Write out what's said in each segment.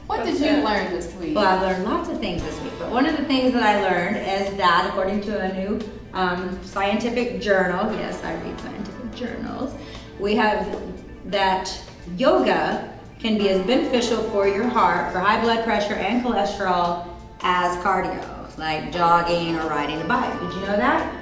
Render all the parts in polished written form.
What did you learn this week? Well, I learned lots of things this week, but one of the things that I learned is that according to a new scientific journal, yes, I read scientific journals, we have that yoga can be as beneficial for your heart, for high blood pressure and cholesterol as cardio, like jogging or riding a bike. Did you know that?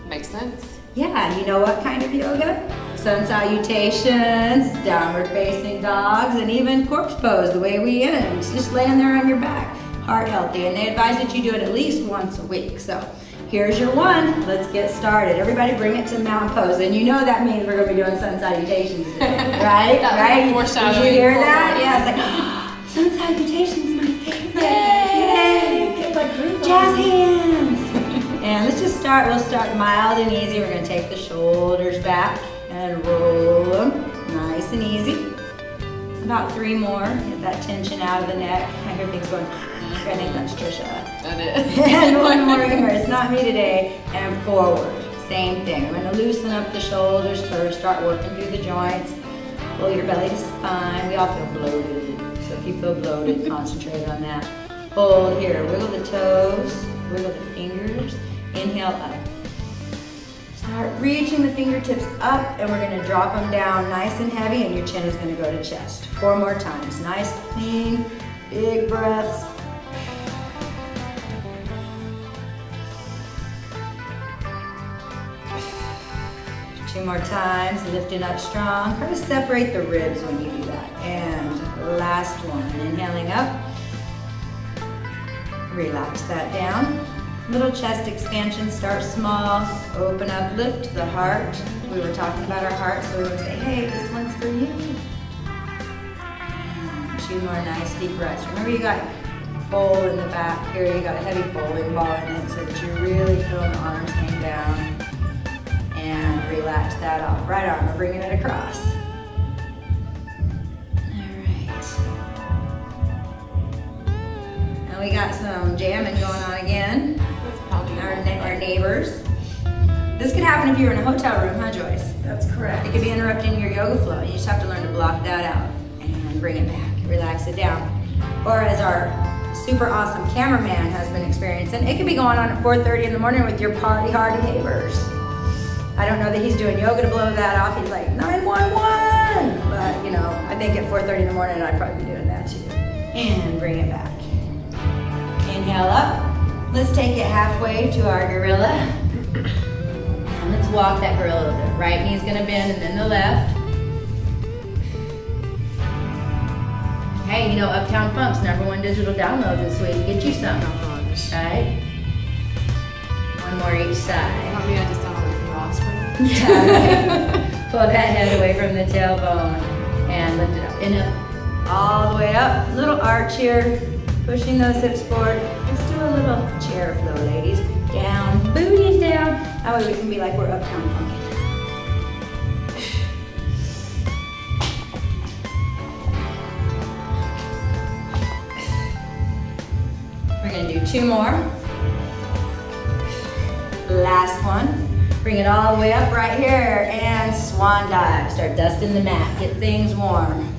Makes sense. Yeah, you know what kind of yoga? Sun salutations, downward facing dogs, and even corpse pose, the way we end, just laying there on your back, heart healthy. And they advise that you do it at least once a week. So here's your one. Let's get started. Everybody bring it to mountain pose. And you know that means we're going to be doing sun salutations today, right? Right? Did you hear that? Yeah, it's like, sun salutations, my favorite. Yay! Get like jazz hands. And let's just start. We'll start mild and easy. We're going to take the shoulders back and roll them. Nice and easy. About 3 more. Get that tension out of the neck. I hear things going. I think that's Trisha. That is. And one more here. It's not me today. And forward. Same thing. I'm going to loosen up the shoulders first. Start working through the joints. Pull your belly to spine. We all feel bloated. So if you feel bloated, concentrate on that. Hold here. Wiggle the toes. Wiggle the fingers. Inhale up. Start reaching the fingertips up, and we're going to drop them down nice and heavy, and your chin is going to go to chest. 4 more times. Nice, clean, big breaths. Two more times, lifting up strong. Try to separate the ribs when you do that. And last one, inhaling up. Relax that down. Little chest expansion, start small, open up, lift the heart. We were talking about our heart, so we would say, hey, this one's for you. And 2 more nice deep breaths. Remember you got a bowl in the back here, you got a heavy bowling ball in it so that you really feel the arms hang down. And relax that off. Right arm, we're bringing it across. We got some jamming going on again. Our neighbors. This could happen if you were in a hotel room, huh, Joyce? That's correct. It could be interrupting your yoga flow. You just have to learn to block that out and bring it back. Relax it down. Or as our super awesome cameraman has been experiencing, it could be going on at 4:30 in the morning with your party hardy neighbors. I don't know that he's doing yoga to blow that off. He's like 911. But you know, I think at 4:30 in the morning I'd probably be doing that too. And bring it back. Inhale up. Let's take it halfway to our gorilla. And let's walk that gorilla a little bit. Right knee's gonna bend and then the left. Hey, you know Uptown Funk's #1 digital download this week. Get you some. Right? One more each side. Want me to just download from Osprey? Yeah, pull that head away from the tailbone and lift it up. And up. All the way up. Little arch here. Pushing those hips forward. Let's do a little chair flow, ladies. Down, booties down. That way we can be like we're Uptown Funkin'. We're gonna do 2 more. Last one. Bring it all the way up right here and swan dive. Start dusting the mat, get things warm.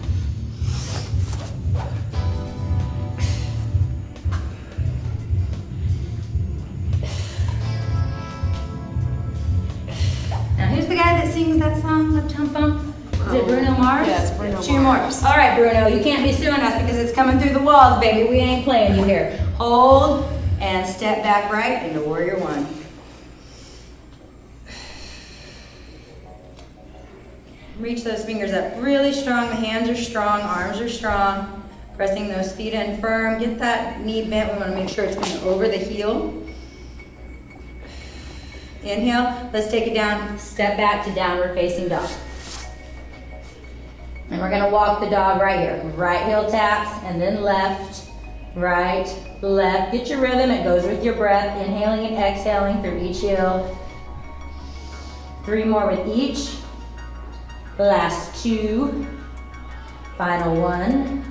The guy that sings that song, Uptown Funk? Is it Bruno Mars? Yes, Bruno Mars. 2 more. All right, Bruno, you can't be suing us because it's coming through the walls, baby. We ain't playing you here. Hold and step back right into Warrior 1. Reach those fingers up really strong. The hands are strong, arms are strong. Pressing those feet in firm. Get that knee bent. We want to make sure it's going over the heel. Inhale, let's take it down, step back to downward facing dog. And we're gonna walk the dog right here. Right heel taps, and then left, right, left. Get your rhythm, it goes with your breath. Inhaling and exhaling through each heel. 3 more with each. Last 2. Final 1.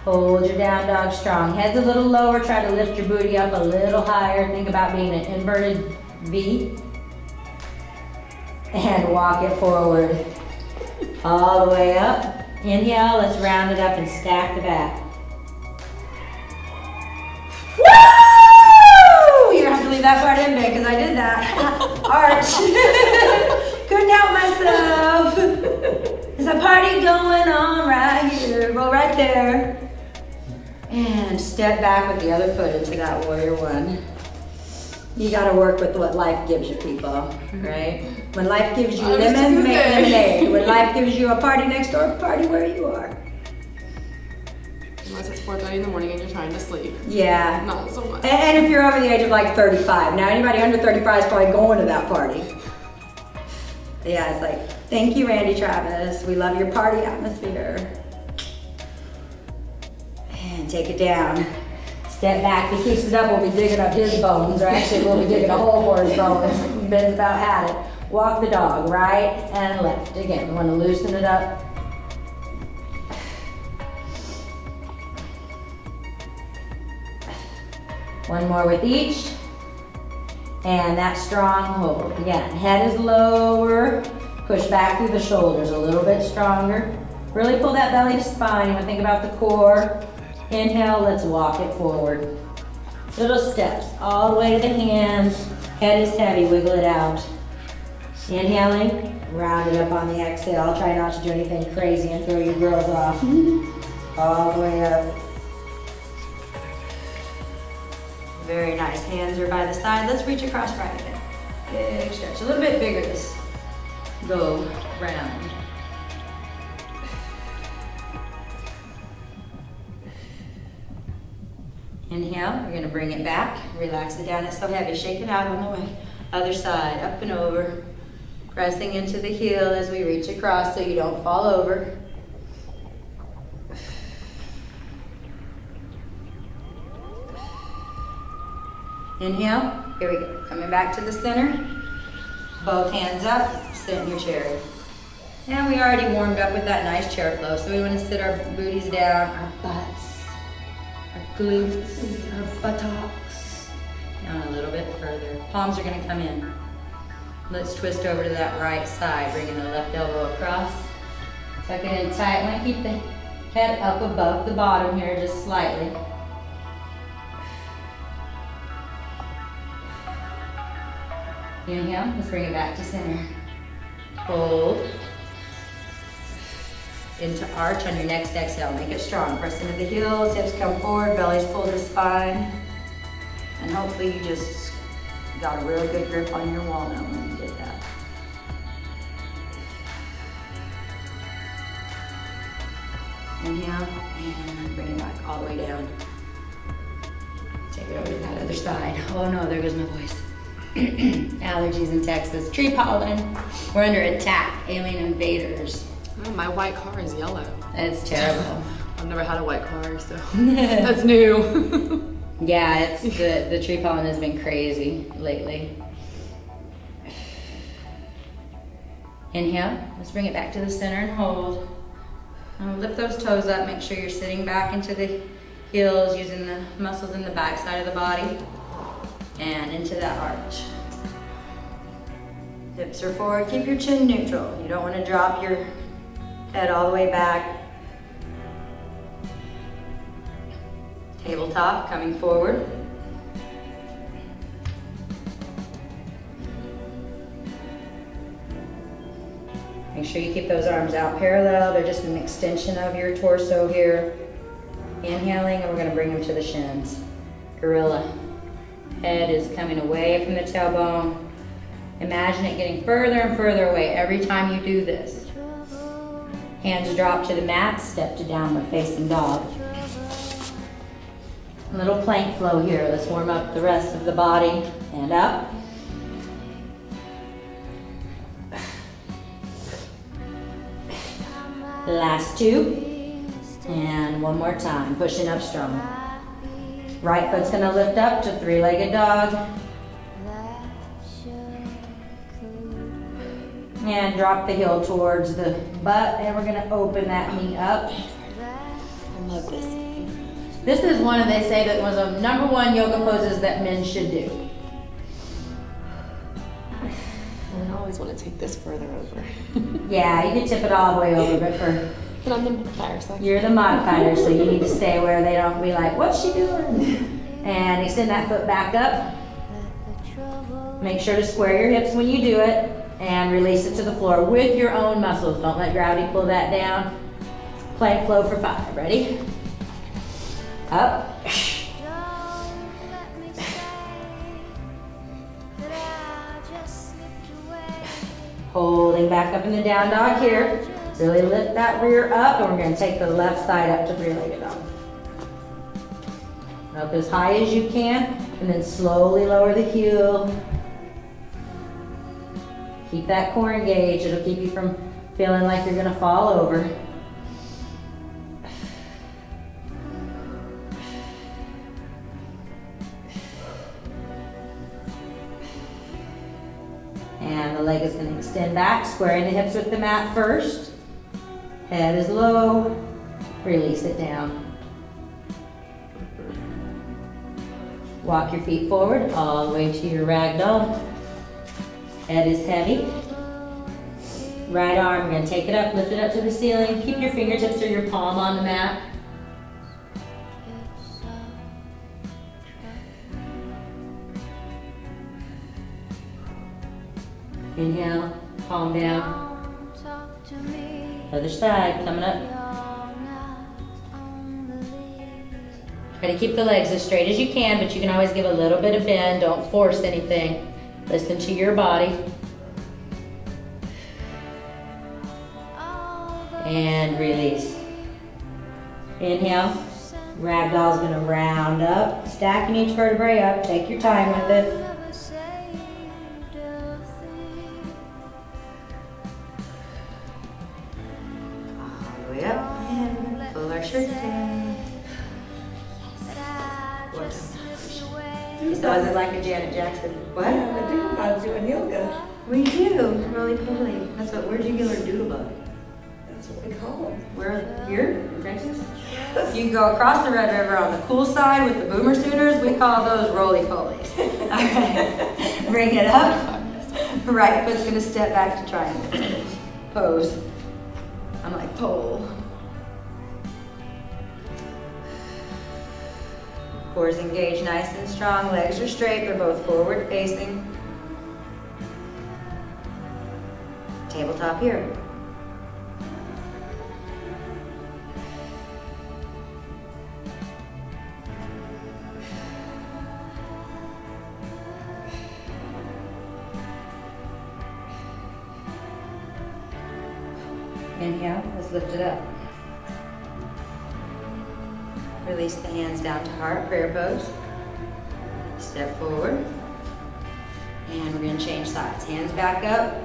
Hold your down dog strong. Head's a little lower, try to lift your booty up a little higher. Think about being an inverted V. And walk it forward. All the way up. Inhale, let's round it up and stack the back. leave that part in there because I did that. Arch. Couldn't help myself. There's a party going on right here. Go right there. And step back with the other foot into that warrior one. You gotta work with what life gives you, people, right? When life gives you lemons, make lemonade. When life gives you a party next door, party where you are. Unless it's 4:30 in the morning and you're trying to sleep. Yeah. Not so much. And if you're over the age of like 35. Now anybody under 35 is probably going to that party. Yeah, it's like, thank you, Randy Travis. We love your party atmosphere. And take it down. Step back. If he keeps it up, we'll be digging up his bones, or actually we'll be digging a hole for his bones. Ben's about had it. Walk the dog right and left. Again, we want to loosen it up. One more with each. And that strong hold. Again, head is lower. Push back through the shoulders a little bit stronger. Really pull that belly to spine. You want to think about the core. Inhale, let's walk it forward. Little steps all the way to the hands. Head is heavy, wiggle it out. Inhaling, round it up on the exhale. Try not to do anything crazy and throw your girls off. All the way up. Very nice. Hands are by the side. Let's reach across right again. Big stretch. A little bit bigger this go round. Inhale, we're gonna bring it back. Relax it down, it's so heavy. Shake it out on the way. Other side, up and over. Pressing into the heel as we reach across so you don't fall over. Inhale, here we go. Coming back to the center. Both hands up, sit in your chair. And we already warmed up with that nice chair flow, so we want to sit our booties down, our butts, our glutes, our buttocks. Down a little bit further. Palms are going to come in. Let's twist over to that right side, bringing the left elbow across. Tuck it in tight. I want to keep the head up above the bottom here just slightly. Inhale, let's bring it back to center. Hold. Into arch on your next exhale. Make it strong. Press into the heels, hips come forward, belly's pulled to spine. And hopefully you just got a really good grip on your walnut when you did that. Inhale, and bring it back all the way down. Take it over to that other side. Oh no, there goes my voice. Allergies in Texas. Tree pollen. We're under attack. Alien invaders. Oh, my white car is yellow. It's terrible. I've never had a white car, so that's new. Yeah, it's the tree pollen has been crazy lately. Inhale. Let's bring it back to the center and hold. Lift those toes up. Make sure you're sitting back into the heels, using the muscles in the back side of the body. And into that arch. Hips are forward. Keep your chin neutral. You don't want to drop your head all the way back. Tabletop, coming forward. Make sure you keep those arms out parallel. They're just an extension of your torso here. Inhaling, and we're going to bring them to the shins. Gorilla. Head is coming away from the tailbone. Imagine it getting further and further away every time you do this. Hands drop to the mat, step to downward facing dog. A little plank flow here. Let's warm up the rest of the body. And up. Last two. And one more time, pushing up strong. Right foot's gonna lift up to three-legged dog. And drop the heel towards the butt, and we're gonna open that knee up. I love this. This is one of, they say, that was the #1 yoga poses that men should do. I always want to take this further over. Yeah, you can tip it all the way over, but But I'm the modifier, so you're the modifier, so you need to stay where they don't be like, what's she doing? And extend that foot back up. Make sure to square your hips when you do it and release it to the floor with your own muscles. Don't let gravity pull that down. Plank flow for 5. Ready? Up. Holding back up in the down dog here. Really lift that rear up, and we're going to take the left side up to three-legged dog. Up as high as you can, and then slowly lower the heel. Keep that core engaged. It'll keep you from feeling like you're going to fall over. And the leg is going to extend back, squaring the hips with the mat first. Head is low, release it down. Walk your feet forward all the way to your ragdoll. Head is heavy. Right arm, we're going to take it up, lift it up to the ceiling. Keep your fingertips or your palm on the mat. Inhale, palm down. Other side, coming up. Try to keep the legs as straight as you can, but you can always give a little bit of bend. Don't force anything. Listen to your body. And release. Inhale. Ragdoll's going to round up, stacking each vertebrae up. Take your time with it. So is it like a Janet Jackson? What? Yeah, I do. I'm doing yoga. We do. Roly-poly. That's what, where'd you get our doodlebug? That's what we call them. Where? Here? In Texas? You can go across the Red River on the cool side with the Boomer Sooners. We call those roly-polies. All right. Bring it up. Right foot's going to step back to triangle. Pose. I'm like, pole. Core's engaged nice and strong, legs are straight, they're both forward facing. Tabletop here. Inhale, let's lift it up. Release the hands down to heart, prayer pose. Step forward. And we're going to change sides. Hands back up.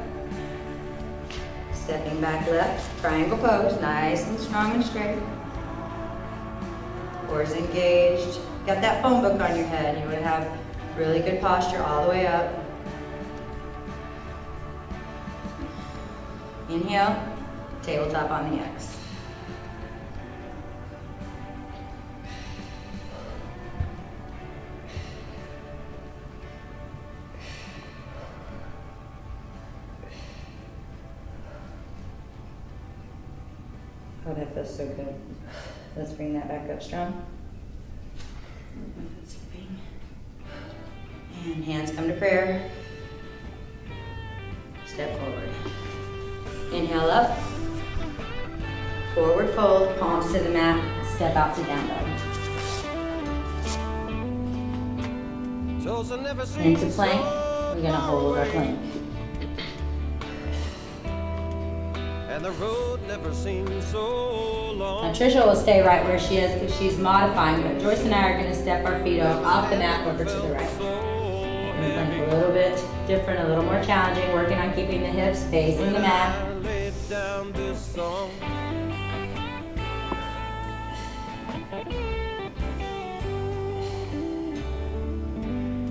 Stepping back left, triangle pose. Nice and strong and straight. Core's engaged. Got that phone book on your head. You would have really good posture all the way up. Inhale, tabletop on the X. Oh, that feels so good. Let's bring that back up strong. And hands come to prayer. Step forward. Inhale up. Forward fold, palms to the mat. Step out to down dog. Into plank. We're gonna hold our plank. And the road never seemed so long. Now Trisha will stay right where she is because she's modifying, but Joyce and I are going to step our feet off the mat over to the right. And plank a little bit different, a little more challenging, working on keeping the hips facing the mat.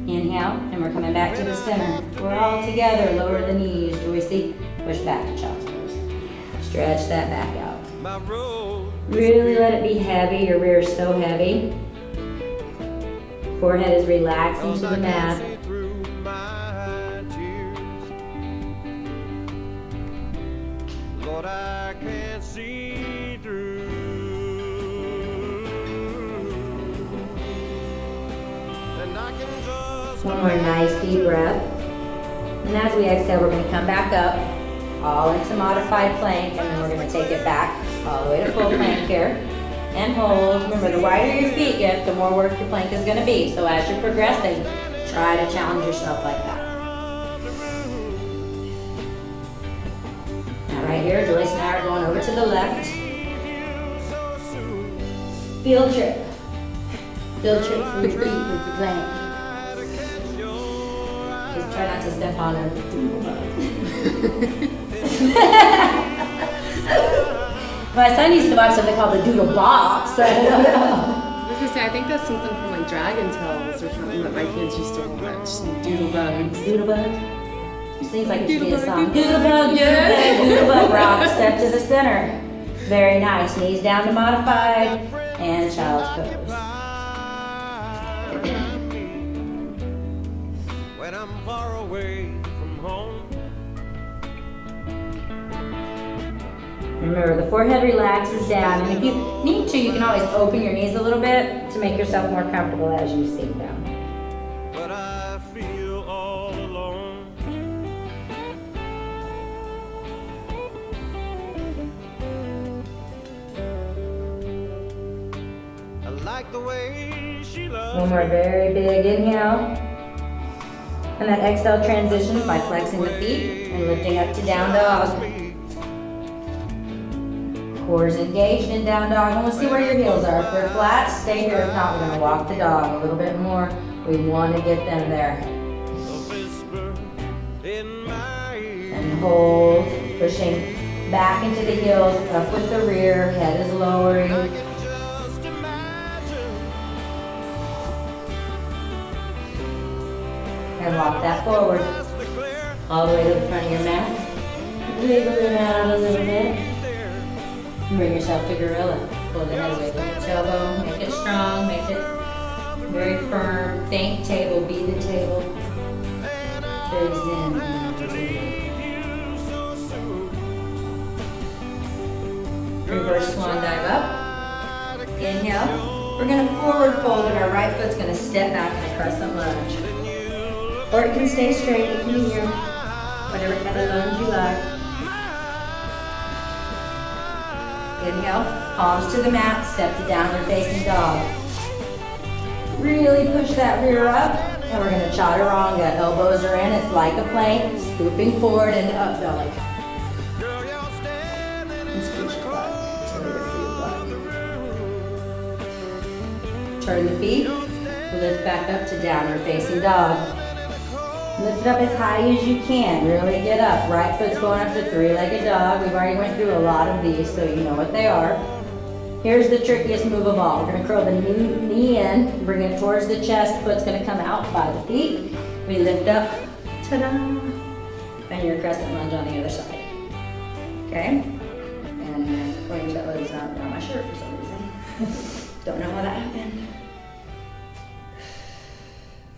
Inhale, and we're coming back to the center. We're all together, lower the knees. Joycey, push back to child's pose. Stretch that back out. Really let it be heavy. Your rear is so heavy. Forehead is relaxing to the mat. Lord, I can't see through. And I can just One more nice deep breath. And as we exhale, we're gonna come back up, all into modified plank, and then we're gonna take it back all the way to full plank here. And hold. Remember, the wider your feet get, the more work your plank is gonna be. So as you're progressing, try to challenge yourself like that. Now right here, Joyce and I are going over to the left. Field trip. Field trip for your feet with the plank. Just try not to step on a doodle bug. My son used to watch something called the Doodle Box. So I don't know. I was gonna say, I think that's something from like Dragon Tales or something that my kids used to watch. Some doodle bugs. Doodle bug? It seems like it should be a Doodle song. bug, Doodle bug, yes. doodle bug, rock, step to the center. Very nice. Knees down to modified and child's pose. When I'm far away from home. Remember, the forehead relaxes down, and if you need to, you can always open your knees a little bit to make yourself more comfortable as you sink down. But I feel all alone. I like the way she loves. One more very big inhale. And that exhale transitions by flexing the feet and lifting up to down dog. Core is engaged in down dog. And we'll see where your heels are. If they're flat, stay here. If not, we're going to walk the dog a little bit more. We want to get them there. And hold, pushing back into the heels, up with the rear, head is lowering. And walk that forward, all the way to the front of your mat. Wiggle it out a little bit. Bring yourself to gorilla. Pull the head away from the tailbone. Make it strong, make it very firm. Think table, be the table. Very zen. Reverse swan dive up. Inhale. We're going to forward fold and our right foot's going to step back in a crescent lunge. Or it can stay straight if you here. Whatever kind of lunge you like. Inhale, palms to the mat, step to downward facing dog. Really push that rear up, and we're gonna chaturanga. Elbows are in, it's like a plank, scooping forward and up belly. And squeeze your butt, turn it for your butt. Turn the feet, lift back up to downward facing dog. Lift it up as high as you can. Really get up. Right foot's going up to three-legged dog. We've already went through a lot of these, so you know what they are. Here's the trickiest move of all. We're going to curl the knee in, bring it towards the chest. Foot's going to come out by the feet. We lift up. Ta-da! And your crescent lunge on the other side. Okay? And pointing toes out down my shirt for some reason. Don't know how that happened.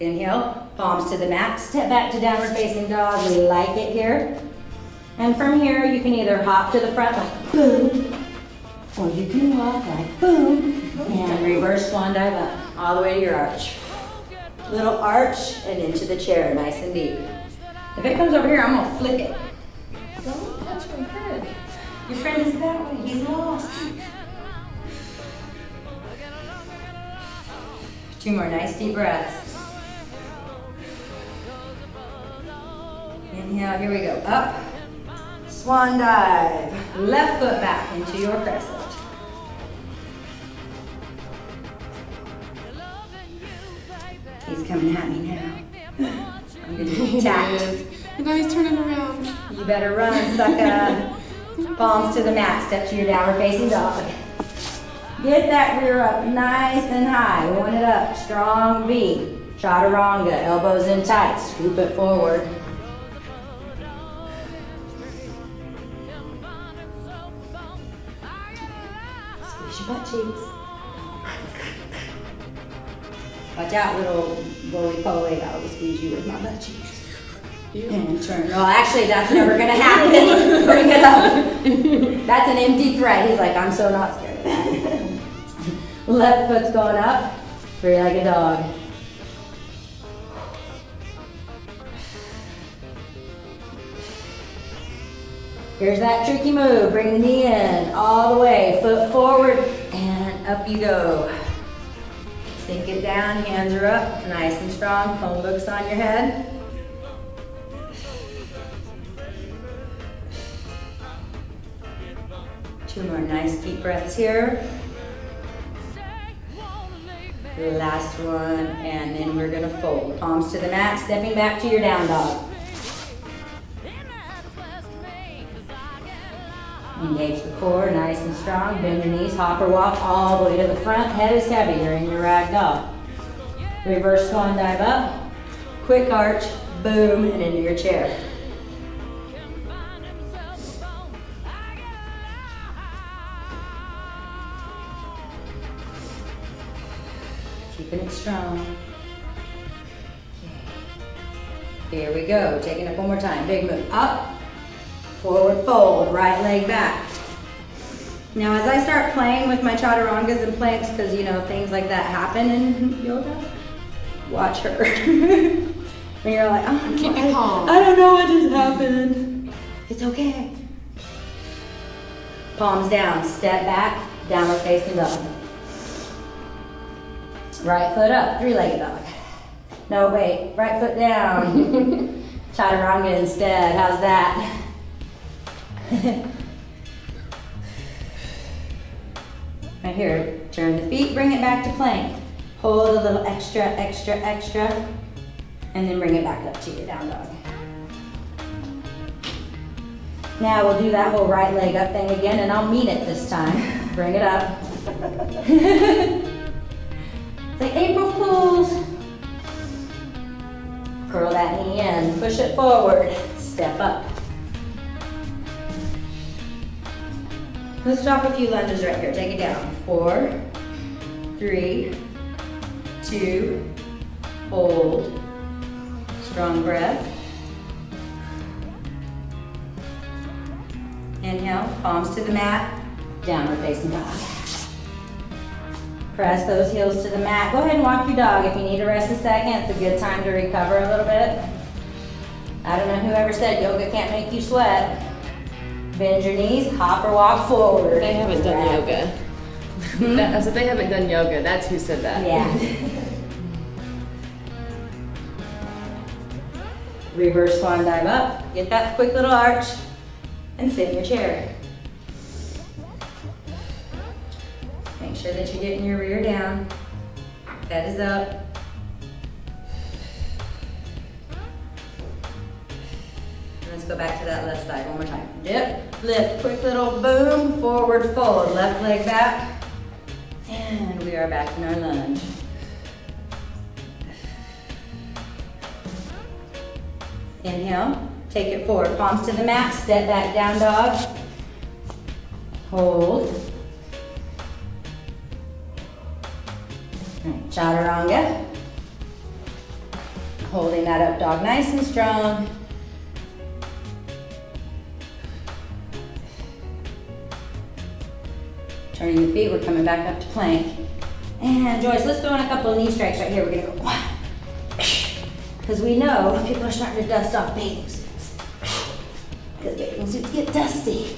Inhale, palms to the mat, step back to downward facing dog. We like it here. And from here, you can either hop to the front like boom, or you can walk like boom, and reverse swan dive up, all the way to your arch. Little arch and into the chair, nice and deep. If it comes over here, I'm gonna flick it. Don't touch my friend. Your friend is that way, he's lost. 2 more nice deep breaths. Inhale, here we go. Up, swan dive. Left foot back into your crescent. He's coming at me now. I'm gonna be tacked. And now he's turning around. You better run, sucker. Palms to the mat, step to your downward facing dog. Get that rear up nice and high. We want it up, strong V. Chaturanga, elbows in tight, scoop it forward. Squeeze your butt cheeks. Watch out, little roly-poly. I will squeeze you with my butt cheeks. And turn. Oh, actually, that's never gonna happen. Bring it up. That's an empty threat. He's like, I'm so not scared of that. Left foot's going up. Three-legged dog. Here's that tricky move. Bring the knee in all the way. Foot forward and up you go. Sink it down, hands are up, nice and strong. Phone books on your head. Two more nice deep breaths here. Last one, and then we're gonna fold. Palms to the mat, stepping back to your down dog. Engage the core, nice and strong. Bend your knees, hop or walk all the way to the front. Head is heavy, you're in your rag doll. Reverse swan dive up. Quick arch, boom, and into your chair. Keeping it strong. Here we go, taking it one more time. Big move, up. Forward fold, right leg back. Now as I start playing with my chaturangas and planks, because you know things like that happen in yoga, watch her. When you're like, oh, Keep it calm. I don't know what just happened. It's okay. Palms down, step back, downward facing dog. Right foot up, three-legged dog. No, wait, right foot down. Chaturanga instead, how's that? Right here, turn the feet, bring it back to plank. Hold a little extra, extra, extra, and then bring it back up to your down dog. Now we'll do that whole right leg up thing again, and I'll mean it this time. Bring it up. It's like April Fools. Curl that knee in, push it forward, step up. Let's drop a few lunges right here. Take it down. 4, 3, 2, hold. Strong breath. Inhale, palms to the mat, downward facing dog. Press those heels to the mat. Go ahead and walk your dog. If you need to rest a second, it's a good time to recover a little bit. I don't know whoever said yoga can't make you sweat. Bend your knees, hop or walk forward. They haven't done yoga. I said they haven't done yoga. That's who said that. Yeah. Reverse swan dive up. Get that quick little arch and sit in your chair. Make sure that you're getting your rear down. Head is up. Let's go back to that left side one more time. Dip, lift, quick little boom, forward fold, left leg back. And we are back in our lunge. Inhale, take it forward, palms to the mat, step back, down dog. Hold. Right, chaturanga. Holding that up dog nice and strong. Turning the feet, we're coming back up to plank. And Joyce, let's go on a couple of knee strikes right here. We're gonna go, because we know people are starting to dust off bathing suits. Because bathing suits get dusty.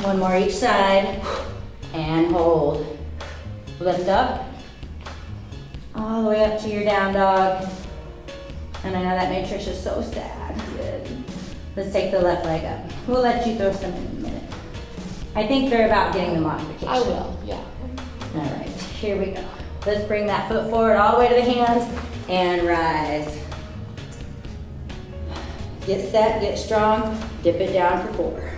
One more each side, and hold. Lift up, all the way up to your down dog. And I know that made Tricia so sad. Good. Let's take the left leg up. We'll let you throw some in a minute. I think they're about getting the modification. I will, yeah. All right, here we go. Let's bring that foot forward all the way to the hands and rise. Get set, get strong, dip it down for 4.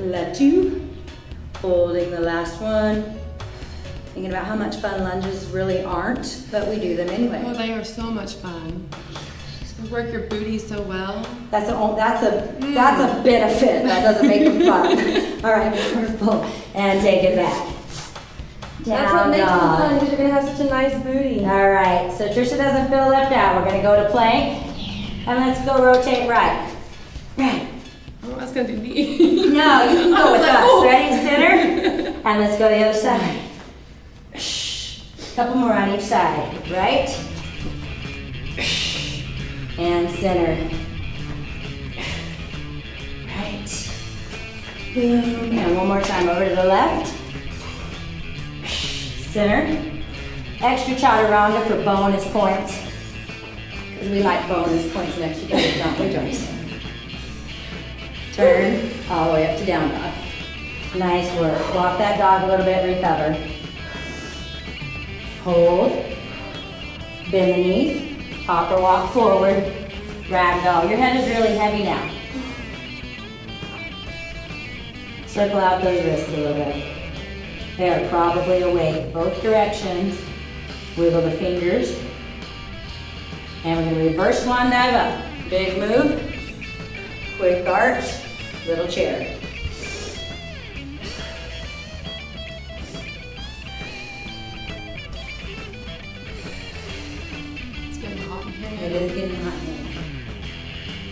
Let 2, holding the last one. Thinking about how much fun lunges really aren't, but we do them anyway. Oh, they are so much fun. You work your booty so well. That's a benefit. That doesn't make them fun. All right, wonderful. And take it back. That's what makes them fun, because you're going to have such a nice booty. All right, so Tricia doesn't feel left out. We're going to go to plank. And let's go rotate right. Right. Oh, I was going to do knee. No, you can go with like, us. oh. Ready, center? And let's go the other side. Couple more on each side. Right. And center. Right. Boom. And one more time over to the left. Center. Extra chaturanga for bonus points. Because we like bonus points next to each other, don't we, Joyce? Turn all the way up to down dog. Nice work. Walk that dog a little bit, recover. Hold. Bend the knees. Hop or walk forward. Ragdoll. Your head is really heavy now. Circle out those wrists a little bit. They are probably awake both directions. Wiggle the fingers. And we're going to reverse swan dive up. Big move. Quick arch. Little chair. It's getting hot in here. It is getting hot here.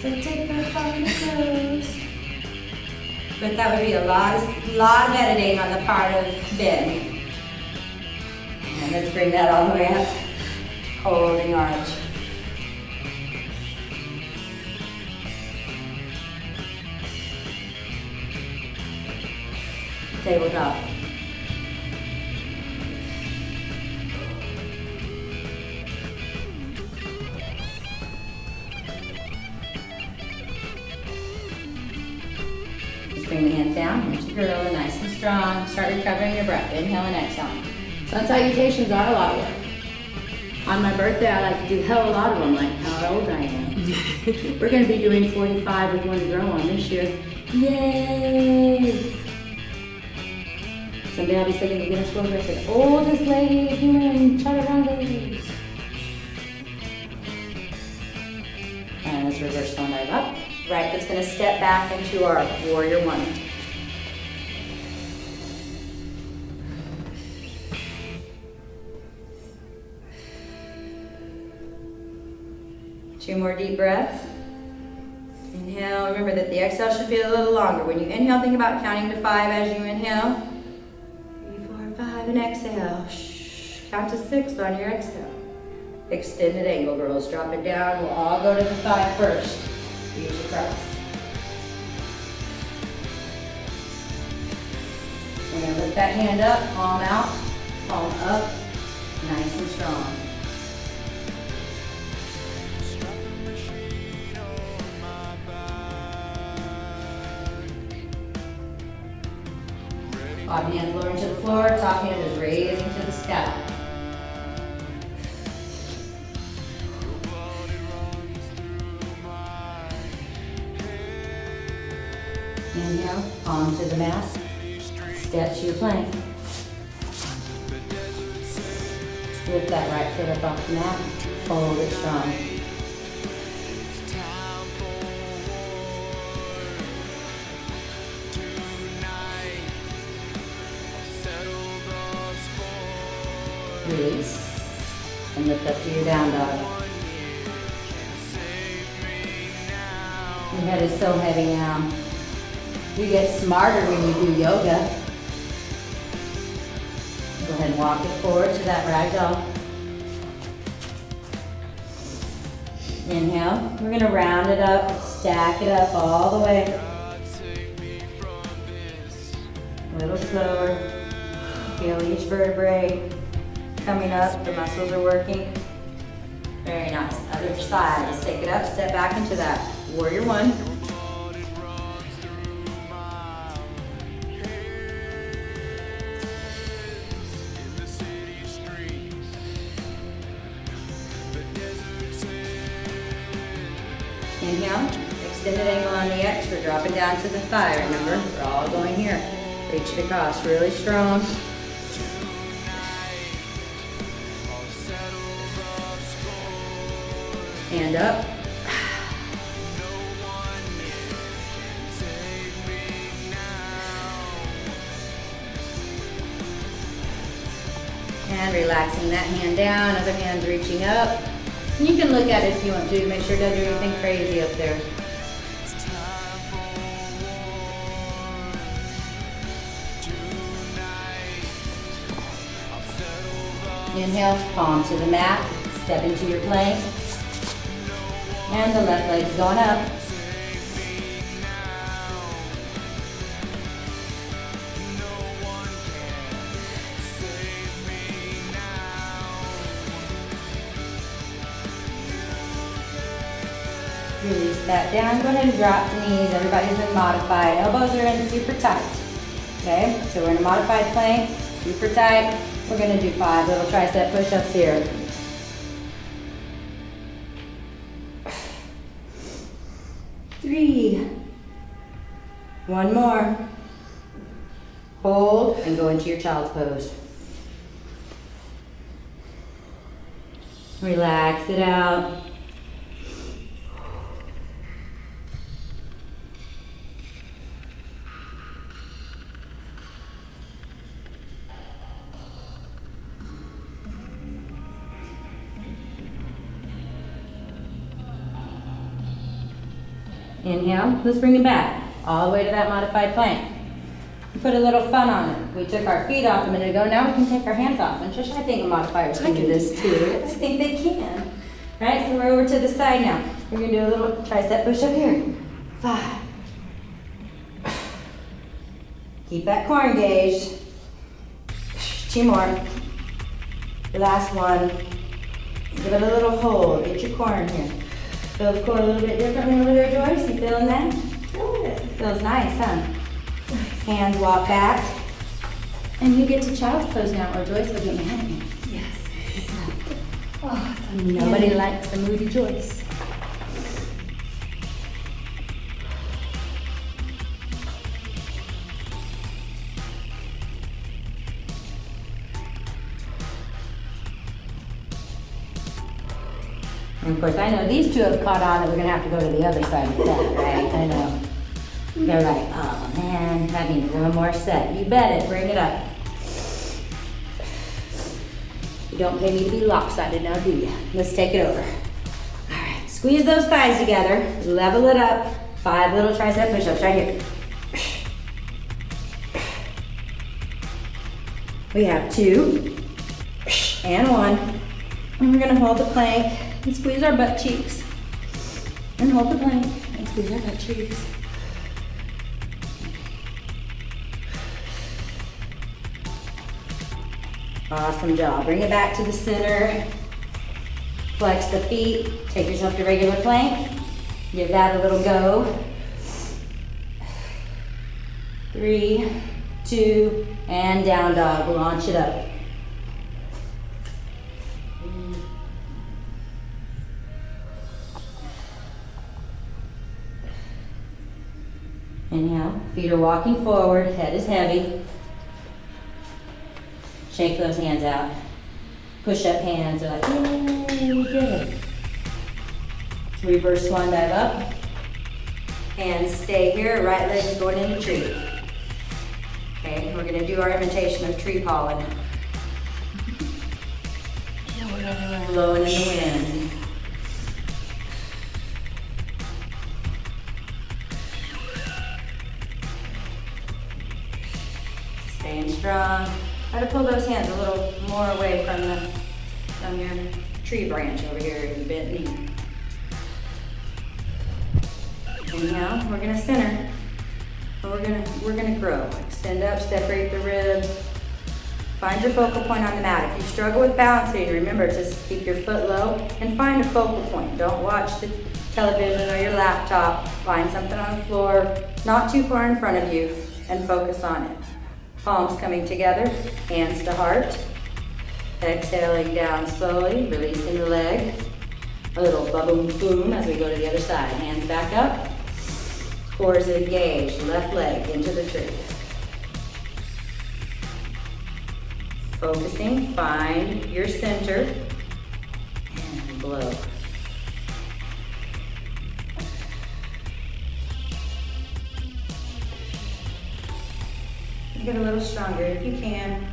So take off all your clothes. But that would be a lot of editing on the part of Ben. And let's bring that all the way up. Holding arch. Tabletop. Just bring the hands down, hit your girdle, nice and strong. Start recovering your breath. Inhale and exhale. Sun salutations are a lot of work. On my birthday, I like to do hell a lot of them, like how old I am. We're going to be doing 45 with one to grow on this year. Yay! Someday I'll be setting the Guinness World Record. Oldest lady human chaturangas. And let's reverse swan dive up. Right foot's going to step back into our warrior one. Two more deep breaths. Inhale. Remember that the exhale should be a little longer. When you inhale, think about counting to 5 as you inhale. 3, 4, 5, and exhale. Count to 6 on your exhale. Extended angle, girls. Drop it down. We'll all go to the 5 first. Reach across. We're going to lift that hand up, palm out, palm up, nice and strong. Bottom hand lowering to the floor, top hand is raising to the sky. Inhale, palm to the mat, step to your plank. Lift that right foot up off the mat, hold it strong. Release, and lift up to your down dog. Your head is so heavy now. You get smarter when you do yoga. Go ahead and walk it forward to that ragdoll. Inhale. We're going to round it up, stack it up all the way. A little slower. Feel each vertebrae coming up. The muscles are working. Very nice. Other side. Let's take it up, step back into that warrior one. Inhale, extended angle on the X, we're dropping down to the thigh, remember? We're all going here. Reach it across, really strong. Hand up. And relaxing that hand down, other hand's reaching up. You can look at it if you want to, make sure it doesn't do anything crazy up there. Inhale, palm to the mat, step into your plank. And the left leg's going up. Release that down. Go ahead and drop the knees. Everybody's in modified. Elbows are in super tight. Okay, so we're in a modified plank, super tight. We're gonna do 5 little tricep push-ups here. 3. 1 more. Hold and go into your child's pose. Relax it out. Inhale, let's bring it back, all the way to that modified plank. We put a little fun on it. We took our feet off a minute ago, now we can take our hands off. And Trish, I think modifiers can do this too. I think they can. All right, so we're over to the side now. We're gonna do a little tricep push up here. 5. Keep that core engaged. 2 more. Last one. Give it a little hold, get your core in here. Feel the core a little bit differently over there, Joyce? You feeling that? Feel it. Feels nice, huh? Hands walk back. And you get to child's pose now, or Joyce will get mad at me. Yes. Oh, nobody likes the moody Joyce. And of course, I know these two have caught on that we're going to have to go to the other side of that, right? I know. They're like, oh man, that means 1 more set. You bet it, bring it up. You don't pay me to be lopsided now, do you? Let's take it over. All right, squeeze those thighs together, level it up. 5 little tricep push-ups right here. We have 2 and 1. And we're gonna hold the plank and squeeze our butt cheeks. And hold the plank and squeeze our butt cheeks. Awesome job. Bring it back to the center. Flex the feet. Take yourself to regular plank. Give that a little go. 3, 2, and down dog. Launch it up. Inhale, feet are walking forward, head is heavy. Shake those hands out. Push up hands are like, yay, we did it. Reverse swan dive up. Hands stay here, right leg's going into tree. Okay, we're gonna do our imitation of tree pollen. Blowing in the wind. Staying strong. Try to pull those hands a little more away from your tree branch over here in the bent knee. Inhale, we're gonna center. We're gonna grow. Extend up, separate the ribs. Find your focal point on the mat. If you struggle with balancing, remember to keep your foot low and find a focal point. Don't watch the television or your laptop. Find something on the floor, not too far in front of you, and focus on it. Palms coming together, hands to heart. Exhaling down slowly, releasing the leg. A little ba-boom boom as we go to the other side. Hands back up. Core is engaged, left leg into the tree. Focusing, find your center, and blow. Get a little stronger if you can.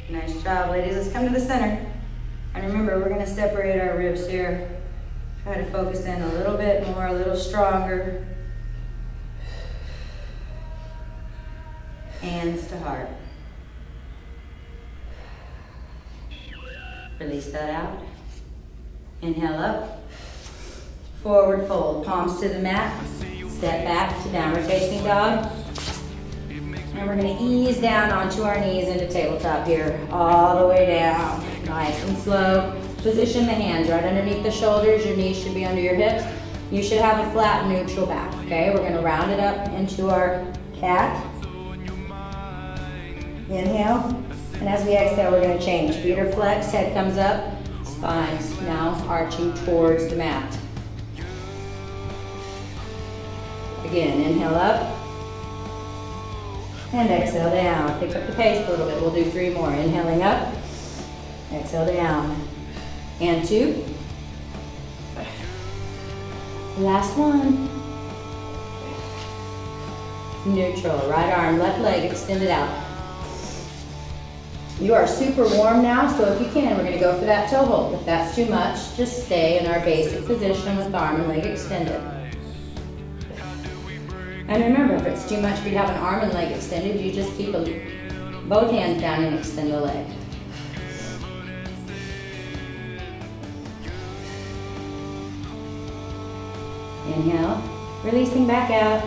Nice job, ladies. Let's come to the center. And remember, we're gonna separate our ribs here. Try to focus in a little bit more, a little stronger. Hands to heart. Release that out. Inhale up. Forward fold, palms to the mat. Step back to downward facing dog. And we're gonna ease down onto our knees into tabletop here, all the way down. Nice and slow. Position the hands right underneath the shoulders. Your knees should be under your hips. You should have a flat, neutral back, okay? We're gonna round it up into our cat. Inhale. And as we exhale, we're gonna change. Feet are flexed, head comes up, spine's now arching towards the mat. Again, inhale up. And exhale down. Pick up the pace a little bit. We'll do 3 more. Inhaling up. Exhale down. And 2. Last one. Neutral. Right arm, left leg extended out. You are super warm now, so if you can, we're going to go for that toe hold. If that's too much, just stay in our basic position with arm and leg extended. And remember, if it's too much for you to have an arm and leg extended, you just keep both hands down and extend the leg. Inhale, releasing back out.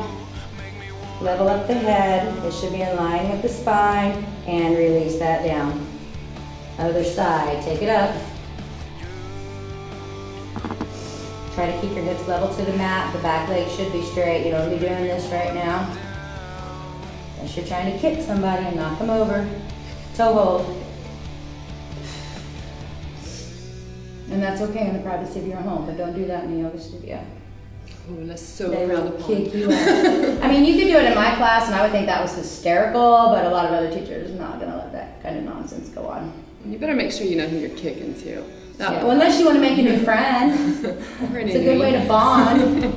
Level up the head. It should be in line with the spine. And release that down. Other side, take it up. Try to keep your hips level to the mat. The back leg should be straight. You don't be doing this right now. Unless you're trying to kick somebody and knock them over. Toe hold. And that's okay in the privacy of your home, but don't do that in the yoga studio. Oh, that's so They around will the kick you out. I mean, you could do it in my class, and I would think that was hysterical, but a lot of other teachers are not going to let that kind of nonsense go on. You better make sure you know who you're kicking to. Yeah, well, unless you want to make a new friend. It's a good way to bond.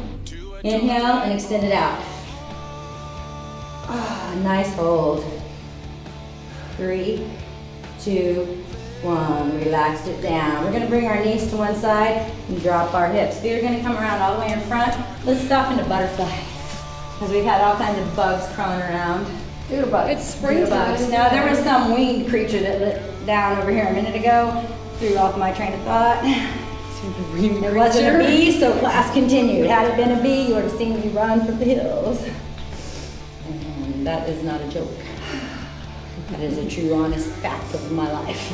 Inhale and extend it out. Ah, nice hold. 3, 2, 1. Relax it down. We're going to bring our knees to one side and drop our hips. Feet are going to come around all the way in front. Let's stop into butterfly. Because we've had all kinds of bugs crawling around. Doodlebugs. It's springtime. Doodlebugs. Now, there was some winged creature that lit down over here a minute ago. Threw off my train of thought. It wasn't a bee, so class continued. Had it been a bee, you would have seen me run from the hills. And that is not a joke. That is a true, honest fact of my life.